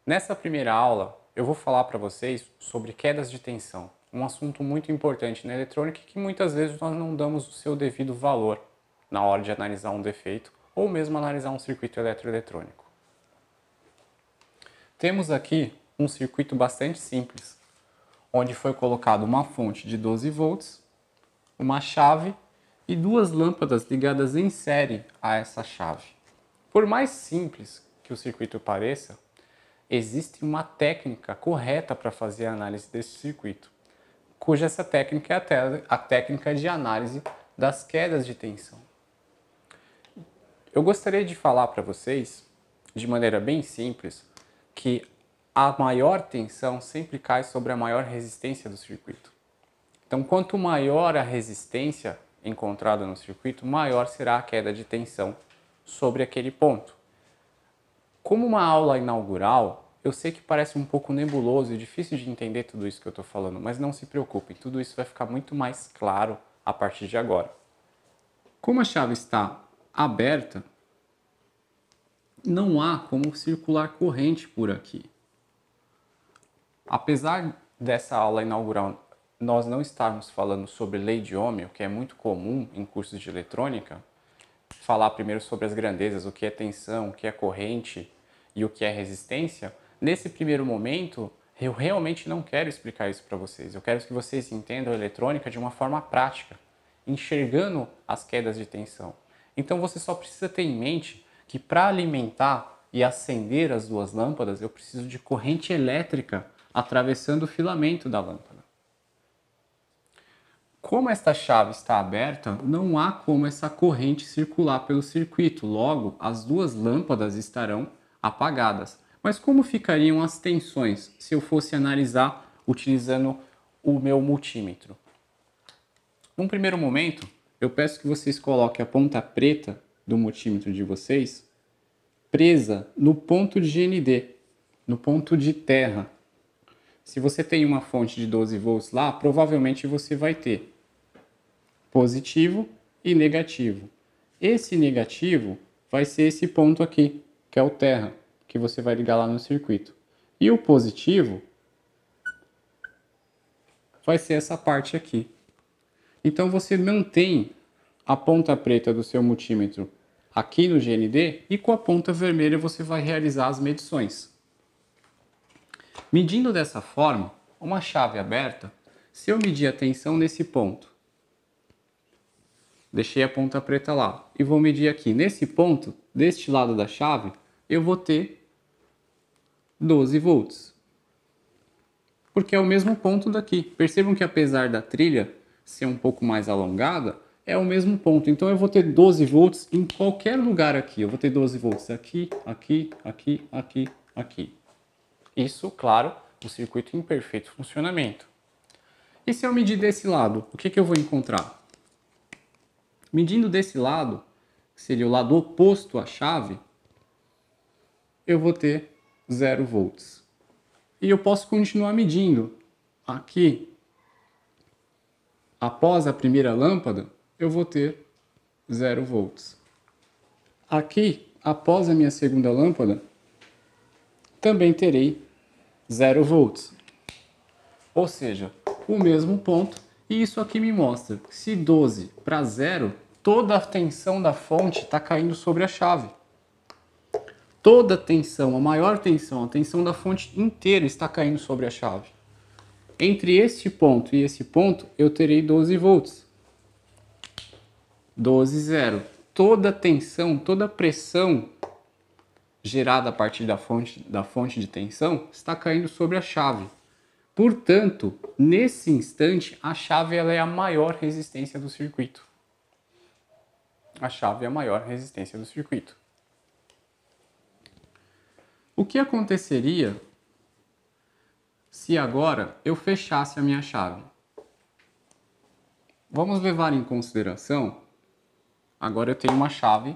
Nessa primeira aula, eu vou falar para vocês sobre quedas de tensão, um assunto muito importante na eletrônica que muitas vezes nós não damos o seu devido valor na hora de analisar um defeito ou mesmo analisar um circuito eletroeletrônico. Temos aqui um circuito bastante simples, onde foi colocado uma fonte de 12 volts, uma chave e duas lâmpadas ligadas em série a essa chave. Por mais simples que o circuito pareça, existe uma técnica correta para fazer a análise desse circuito, cuja essa técnica é a técnica de análise das quedas de tensão. Eu gostaria de falar para vocês, de maneira bem simples, que a maior tensão sempre cai sobre a maior resistência do circuito. Então, quanto maior a resistência encontrada no circuito, maior será a queda de tensão sobre aquele ponto. Como uma aula inaugural, eu sei que parece um pouco nebuloso e difícil de entender tudo isso que eu estou falando, mas não se preocupem, tudo isso vai ficar muito mais claro a partir de agora. Como a chave está aberta, não há como circular corrente por aqui. Apesar dessa aula inaugural nós não estarmos falando sobre lei de Ohm, o que é muito comum em cursos de eletrônica, falar primeiro sobre as grandezas, o que é tensão, o que é corrente e o que é resistência, nesse primeiro momento eu realmente não quero explicar isso para vocês. Eu quero que vocês entendam a eletrônica de uma forma prática, enxergando as quedas de tensão. Então você só precisa ter em mente que para alimentar e acender as duas lâmpadas eu preciso de corrente elétrica atravessando o filamento da lâmpada. Como esta chave está aberta, não há como essa corrente circular pelo circuito, logo as duas lâmpadas estarão apagadas. Mas como ficariam as tensões se eu fosse analisar utilizando o meu multímetro? Num primeiro momento, eu peço que vocês coloquem a ponta preta do multímetro de vocês presa no ponto de GND, no ponto de terra. Se você tem uma fonte de 12 volts lá, provavelmente você vai ter positivo e negativo. Esse negativo vai ser esse ponto aqui, que é o terra, que você vai ligar lá no circuito. E o positivo vai ser essa parte aqui. Então você mantém a ponta preta do seu multímetro aqui no GND e com a ponta vermelha você vai realizar as medições. Medindo dessa forma, uma chave aberta, se eu medir a tensão nesse ponto, deixei a ponta preta lá e vou medir aqui. Nesse ponto, deste lado da chave, eu vou ter 12 volts. Porque é o mesmo ponto daqui. Percebam que apesar da trilha ser um pouco mais alongada, é o mesmo ponto. Então eu vou ter 12 volts em qualquer lugar aqui. Eu vou ter 12 volts aqui, aqui, aqui, aqui, aqui. Isso, claro, o circuito em perfeito funcionamento. E se eu medir desse lado, o que eu vou encontrar? Medindo desse lado, que seria o lado oposto à chave, eu vou ter 0 volts. E eu posso continuar medindo. Aqui, após a primeira lâmpada, eu vou ter 0 volts. Aqui, após a minha segunda lâmpada, também terei 0 volts. Ou seja, o mesmo ponto. E isso aqui me mostra que se 12 para 0, toda a tensão da fonte está caindo sobre a chave. Toda a tensão, a maior tensão, a tensão da fonte inteira está caindo sobre a chave. Entre este ponto e esse ponto, eu terei 12 volts. 12, 0. Toda a tensão, toda a pressão gerada a partir da fonte de tensão está caindo sobre a chave. Portanto, nesse instante, a chave ela é a maior resistência do circuito. A chave é a maior resistência do circuito. O que aconteceria se agora eu fechasse a minha chave? Vamos levar em consideração, agora eu tenho uma chave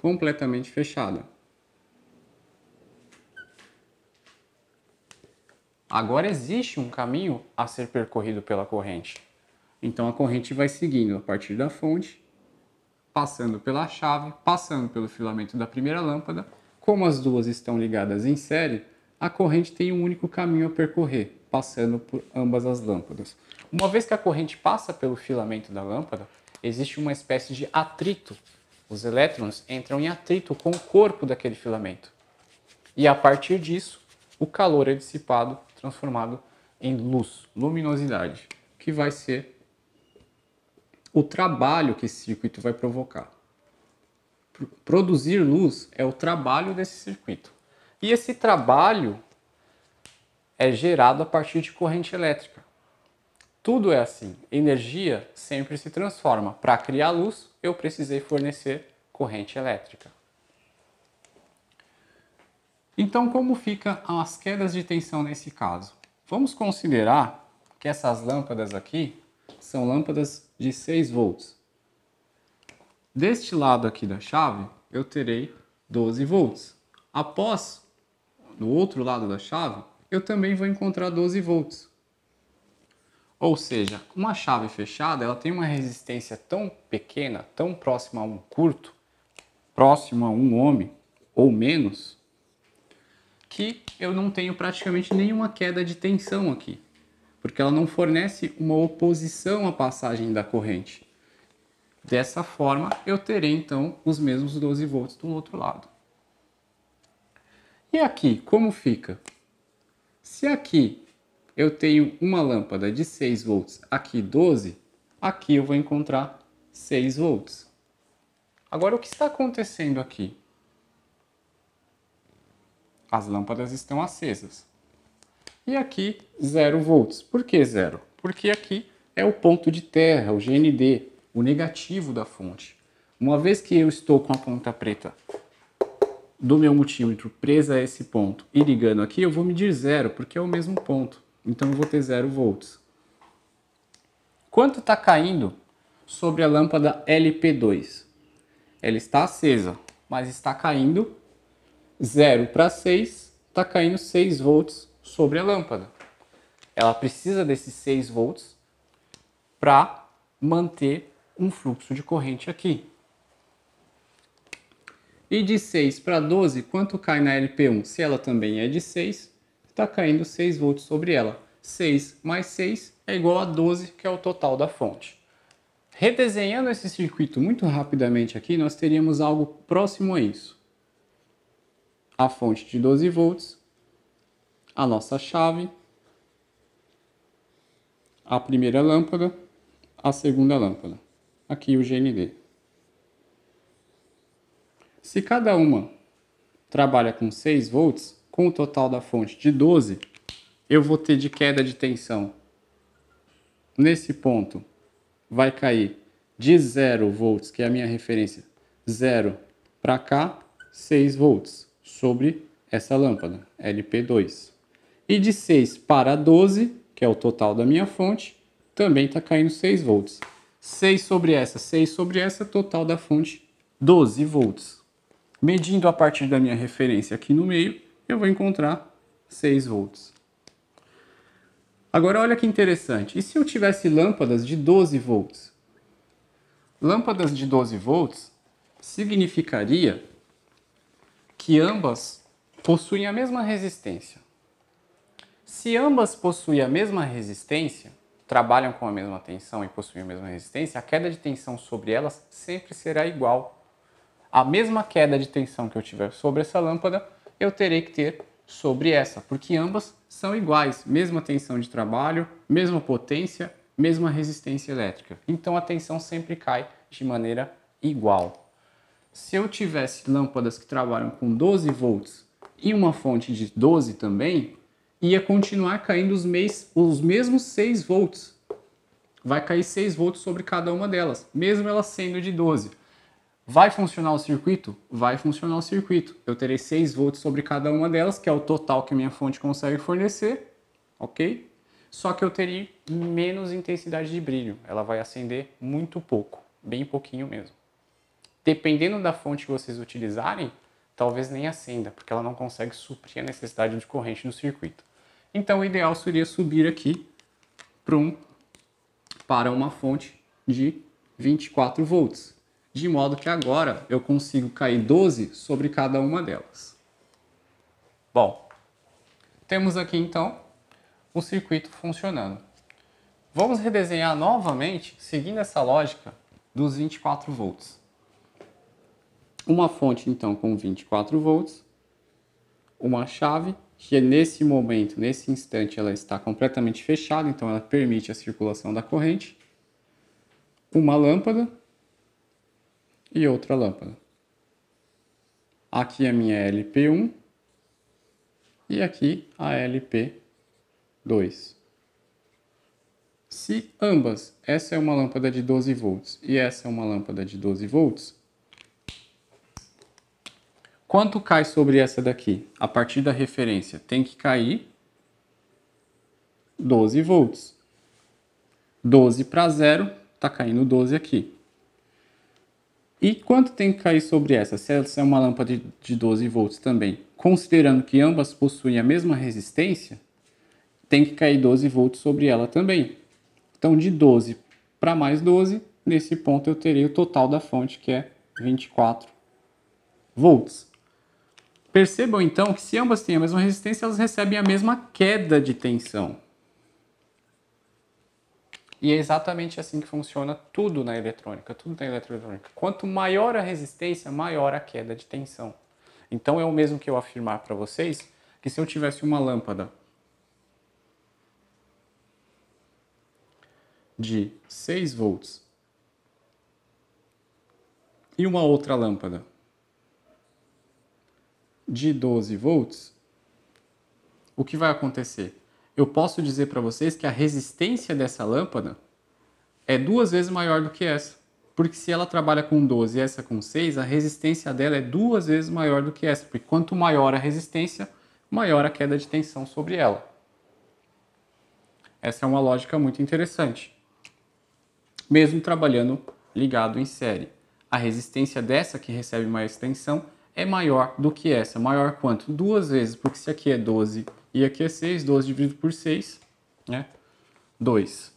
completamente fechada. Agora existe um caminho a ser percorrido pela corrente. Então a corrente vai seguindo a partir da fonte, passando pela chave, passando pelo filamento da primeira lâmpada. Como as duas estão ligadas em série, a corrente tem um único caminho a percorrer, passando por ambas as lâmpadas. Uma vez que a corrente passa pelo filamento da lâmpada, existe uma espécie de atrito. Os elétrons entram em atrito com o corpo daquele filamento. E a partir disso, o calor é dissipado, transformado em luz, luminosidade, que vai ser o trabalho que esse circuito vai provocar. Produzir luz é o trabalho desse circuito. E esse trabalho é gerado a partir de corrente elétrica. Tudo é assim. Energia sempre se transforma. Para criar luz, eu precisei fornecer corrente elétrica. Então, como ficam as quedas de tensão nesse caso? Vamos considerar que essas lâmpadas aqui são lâmpadas de 6 volts. Deste lado aqui da chave, eu terei 12 volts. Após, no outro lado da chave, eu também vou encontrar 12 volts. Ou seja, uma chave fechada, ela tem uma resistência tão pequena, tão próxima a um curto, próximo a 1 ohm ou menos, que eu não tenho praticamente nenhuma queda de tensão aqui, porque ela não fornece uma oposição à passagem da corrente. Dessa forma, eu terei então os mesmos 12 volts do outro lado. E aqui, como fica? Se aqui eu tenho uma lâmpada de 6 volts, aqui 12, aqui eu vou encontrar 6 volts. Agora, o que está acontecendo aqui? As lâmpadas estão acesas. E aqui, 0 volts. Por que 0? Porque aqui é o ponto de terra, o GND, o negativo da fonte. Uma vez que eu estou com a ponta preta do meu multímetro presa a esse ponto e ligando aqui, eu vou medir 0, porque é o mesmo ponto. Então eu vou ter 0 volts. Quanto está caindo sobre a lâmpada LP2? Ela está acesa, mas está caindo 0 para 6, está caindo 6 volts sobre a lâmpada. Ela precisa desses 6 volts para manter um fluxo de corrente aqui. E de 6 para 12, quanto cai na LP1? Se ela também é de 6, está caindo 6 volts sobre ela. 6 mais 6 é igual a 12, que é o total da fonte. Redesenhando esse circuito muito rapidamente aqui, nós teríamos algo próximo a isso. A fonte de 12 volts, a nossa chave, a primeira lâmpada, a segunda lâmpada. Aqui o GND. Se cada uma trabalha com 6 volts, com o total da fonte de 12, eu vou ter de queda de tensão. Nesse ponto, vai cair de 0 volts, que é a minha referência, 0 para cá, 6 volts sobre essa lâmpada, LP2. E de 6 para 12, que é o total da minha fonte, também está caindo 6 volts. 6 sobre essa, total da fonte, 12 volts. Medindo a partir da minha referência aqui no meio, eu vou encontrar 6 volts. Agora olha que interessante, e se eu tivesse lâmpadas de 12 volts? Lâmpadas de 12 volts significaria que ambas possuem a mesma resistência. Se ambas possuem a mesma resistência, trabalham com a mesma tensão e possuem a mesma resistência, a queda de tensão sobre elas sempre será igual. A mesma queda de tensão que eu tiver sobre essa lâmpada, eu terei que ter sobre essa, porque ambas são iguais, mesma tensão de trabalho, mesma potência, mesma resistência elétrica. Então a tensão sempre cai de maneira igual. Se eu tivesse lâmpadas que trabalham com 12 volts e uma fonte de 12 também, ia continuar caindo os mesmos 6 volts. Vai cair 6 volts sobre cada uma delas, mesmo elas sendo de 12. Vai funcionar o circuito? Vai funcionar o circuito. Eu terei 6 volts sobre cada uma delas, que é o total que a minha fonte consegue fornecer, ok? Só que eu teria menos intensidade de brilho. Ela vai acender muito pouco, bem pouquinho mesmo. Dependendo da fonte que vocês utilizarem, talvez nem acenda, porque ela não consegue suprir a necessidade de corrente no circuito. Então o ideal seria subir aqui para uma fonte de 24 volts. De modo que agora eu consigo cair 12 sobre cada uma delas. Bom, Temos aqui então o circuito funcionando. Vamos redesenhar novamente, seguindo essa lógica dos 24 volts. Uma fonte então com 24 volts, uma chave que nesse momento, nesse instante, ela está completamente fechada, então ela permite a circulação da corrente, uma lâmpada e outra lâmpada. Aqui a minha LP1 e aqui a LP2. Se ambas, essa é uma lâmpada de 12 volts e essa é uma lâmpada de 12 volts, quanto cai sobre essa daqui? A partir da referência tem que cair 12 volts. 12 para 0, está caindo 12 aqui. E quanto tem que cair sobre essa? Se essa é uma lâmpada de 12 volts também, considerando que ambas possuem a mesma resistência, tem que cair 12 volts sobre ela também. Então, de 12 para mais 12, nesse ponto eu terei o total da fonte, que é 24 volts. Percebam então que se ambas têm a mesma resistência, elas recebem a mesma queda de tensão. E é exatamente assim que funciona tudo na eletrônica, tudo na eletroeletrônica. Quanto maior a resistência, maior a queda de tensão. Então é o mesmo que eu afirmar para vocês que se eu tivesse uma lâmpada de 6 volts e uma outra lâmpada de 12 volts, o que vai acontecer? Eu posso dizer para vocês que a resistência dessa lâmpada é 2 vezes maior do que essa. Porque se ela trabalha com 12 e essa com 6, a resistência dela é 2 vezes maior do que essa. Porque quanto maior a resistência, maior a queda de tensão sobre ela. Essa é uma lógica muito interessante. Mesmo trabalhando ligado em série. A resistência dessa que recebe mais tensão é maior do que essa. Maior quanto? 2 vezes, porque se aqui é 12 e aqui é 6, 12 dividido por 6, né? 2.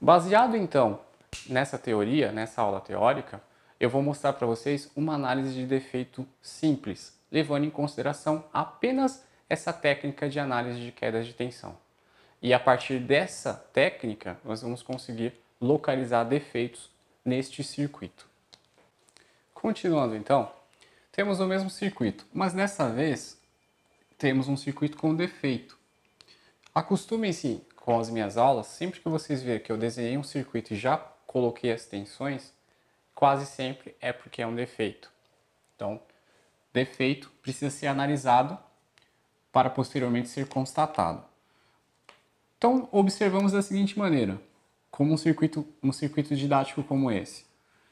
Baseado então nessa teoria, nessa aula teórica, eu vou mostrar para vocês uma análise de defeito simples, levando em consideração apenas essa técnica de análise de quedas de tensão. E a partir dessa técnica, nós vamos conseguir localizar defeitos neste circuito. Continuando então, temos o mesmo circuito, mas dessa vez temos um circuito com defeito. Acostumem-se com as minhas aulas, sempre que vocês verem que eu desenhei um circuito e já coloquei as tensões, quase sempre é porque é um defeito. Então, defeito precisa ser analisado para posteriormente ser constatado. Então, observamos da seguinte maneira, como um circuito didático como esse.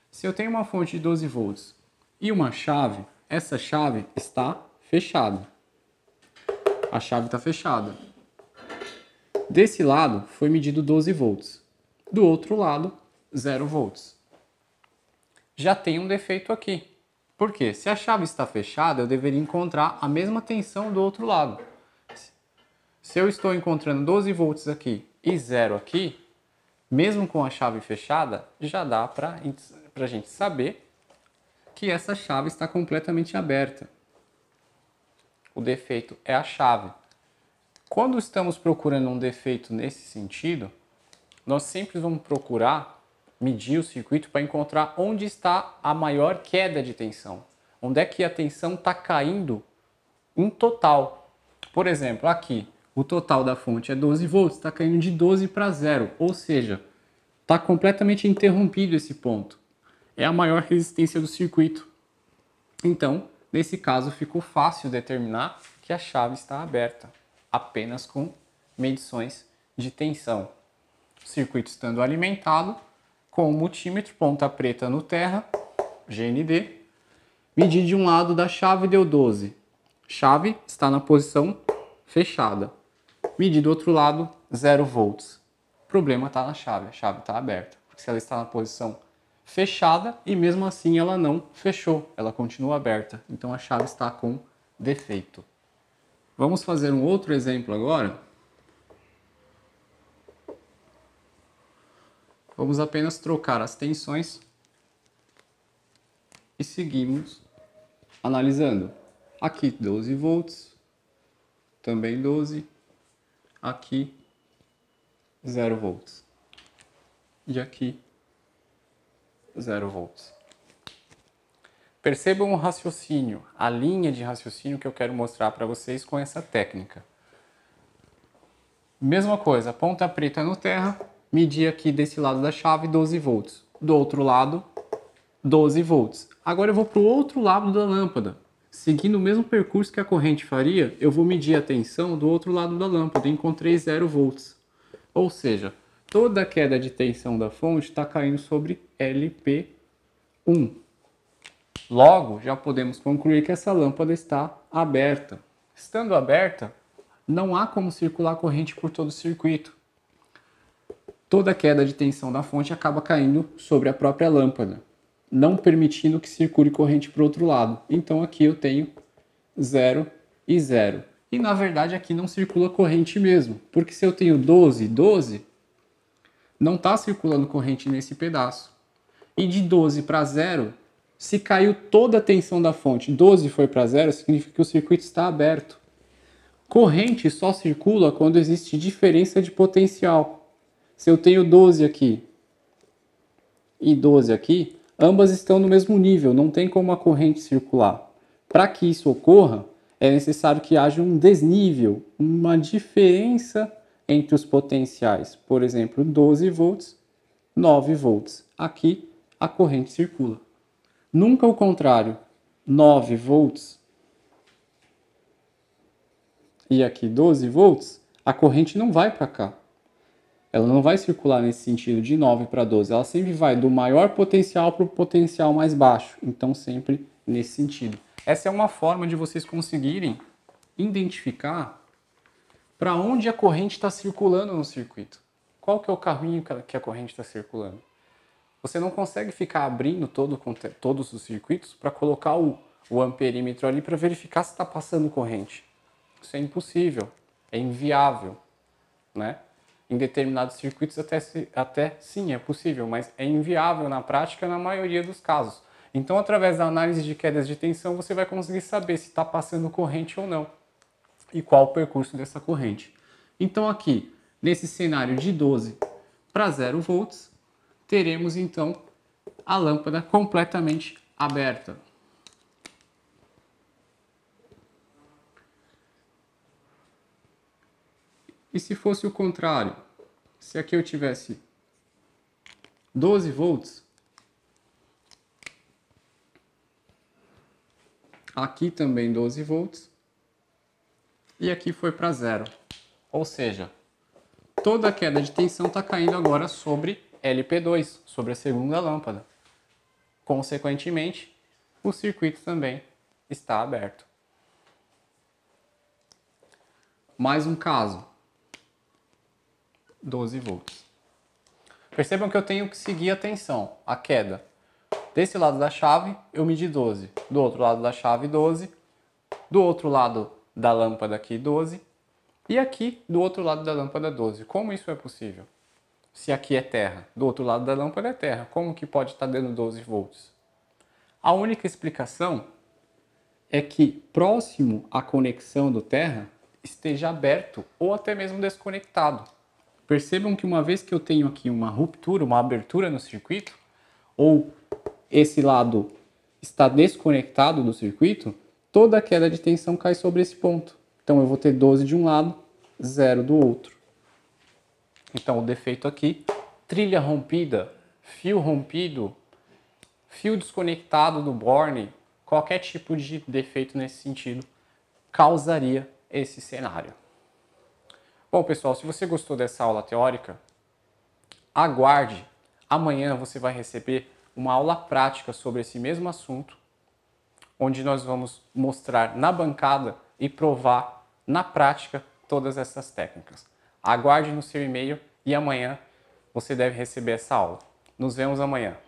Se eu tenho uma fonte de 12 volts e uma chave, essa chave está fechada. A chave está fechada. Desse lado foi medido 12 volts. Do outro lado, 0 volts. Já tem um defeito aqui. Por quê? Se a chave está fechada, eu deveria encontrar a mesma tensão do outro lado. Se eu estou encontrando 12 volts aqui e 0 aqui, mesmo com a chave fechada, já dá para a gente saber que essa chave está completamente aberta. O defeito é a chave. Quando estamos procurando um defeito nesse sentido, nós sempre vamos procurar medir o circuito para encontrar onde está a maior queda de tensão. Onde é que a tensão está caindo em total. Por exemplo, aqui, o total da fonte é 12 volts, está caindo de 12 para 0, ou seja, está completamente interrompido esse ponto. É a maior resistência do circuito. Então, nesse caso, ficou fácil determinar que a chave está aberta, apenas com medições de tensão. O circuito estando alimentado com o multímetro, ponta preta no terra, GND, medi de um lado da chave, deu 12. Chave está na posição fechada. Medi do outro lado, 0 volts. O problema está na chave, a chave está aberta. Porque se ela está na posição fechada e mesmo assim ela não fechou, ela continua aberta. Então a chave está com defeito. Vamos fazer um outro exemplo agora. Vamos apenas trocar as tensões e seguimos analisando. Aqui 12 volts, também 12. Aqui, 0 volts. E aqui, 0 volts. Percebam o raciocínio, a linha de raciocínio que eu quero mostrar para vocês com essa técnica. Mesma coisa, ponta preta no terra, medir aqui desse lado da chave 12 volts. Do outro lado, 12 volts. Agora eu vou para o outro lado da lâmpada. Seguindo o mesmo percurso que a corrente faria, eu vou medir a tensão do outro lado da lâmpada. Encontrei 0 volts. Ou seja, toda a queda de tensão da fonte está caindo sobre LP1. Logo, já podemos concluir que essa lâmpada está aberta. Estando aberta, não há como circular corrente por todo o circuito. Toda a queda de tensão da fonte acaba caindo sobre a própria lâmpada, não permitindo que circule corrente para o outro lado. Então aqui eu tenho 0 e 0. E na verdade aqui não circula corrente mesmo, porque se eu tenho 12, 12, não está circulando corrente nesse pedaço. E de 12 para 0, se caiu toda a tensão da fonte, 12 foi para 0, significa que o circuito está aberto. Corrente só circula quando existe diferença de potencial. Se eu tenho 12 aqui e 12 aqui, ambas estão no mesmo nível, não tem como a corrente circular. Para que isso ocorra, é necessário que haja um desnível, uma diferença entre os potenciais. Por exemplo, 12 volts, 9 volts. Aqui a corrente circula. Nunca o contrário, 9 volts e aqui 12 volts, a corrente não vai para cá. Ela não vai circular nesse sentido de 9 para 12, ela sempre vai do maior potencial para o potencial mais baixo, então sempre nesse sentido. Essa é uma forma de vocês conseguirem identificar para onde a corrente está circulando no circuito. Qual que é o caminho que a corrente está circulando? Você não consegue ficar abrindo todos os circuitos para colocar o amperímetro ali para verificar se está passando corrente. Isso é impossível, é inviável, né? Em determinados circuitos até sim é possível, mas é inviável na prática na maioria dos casos. Então, através da análise de quedas de tensão, você vai conseguir saber se está passando corrente ou não e qual o percurso dessa corrente. Então, aqui, nesse cenário de 12 para 0 volts, teremos então a lâmpada completamente aberta. E se fosse o contrário? Se aqui eu tivesse 12 volts, aqui também 12 volts, e aqui foi para 0. Ou seja, toda a queda de tensão está caindo agora sobre LP2, sobre a segunda lâmpada. Consequentemente, o circuito também está aberto. Mais um caso. 12 volts. Percebam que eu tenho que seguir a tensão, a queda. Desse lado da chave, eu medi 12. Do outro lado da chave, 12. Do outro lado da lâmpada aqui, 12. E aqui, do outro lado da lâmpada, 12. Como isso é possível? Se aqui é terra, do outro lado da lâmpada é terra. Como que pode estar dando 12 volts? A única explicação é que próximo à conexão do terra esteja aberto ou até mesmo desconectado. Percebam que uma vez que eu tenho aqui uma ruptura, uma abertura no circuito, ou esse lado está desconectado do circuito, toda a queda de tensão cai sobre esse ponto. Então eu vou ter 12 de um lado, 0 do outro. Então o defeito aqui, trilha rompida, fio desconectado do borne, qualquer tipo de defeito nesse sentido causaria esse cenário. Bom, pessoal, se você gostou dessa aula teórica, aguarde. Amanhã você vai receber uma aula prática sobre esse mesmo assunto, onde nós vamos mostrar na bancada e provar na prática todas essas técnicas. Aguarde no seu e-mail e amanhã você deve receber essa aula. Nos vemos amanhã.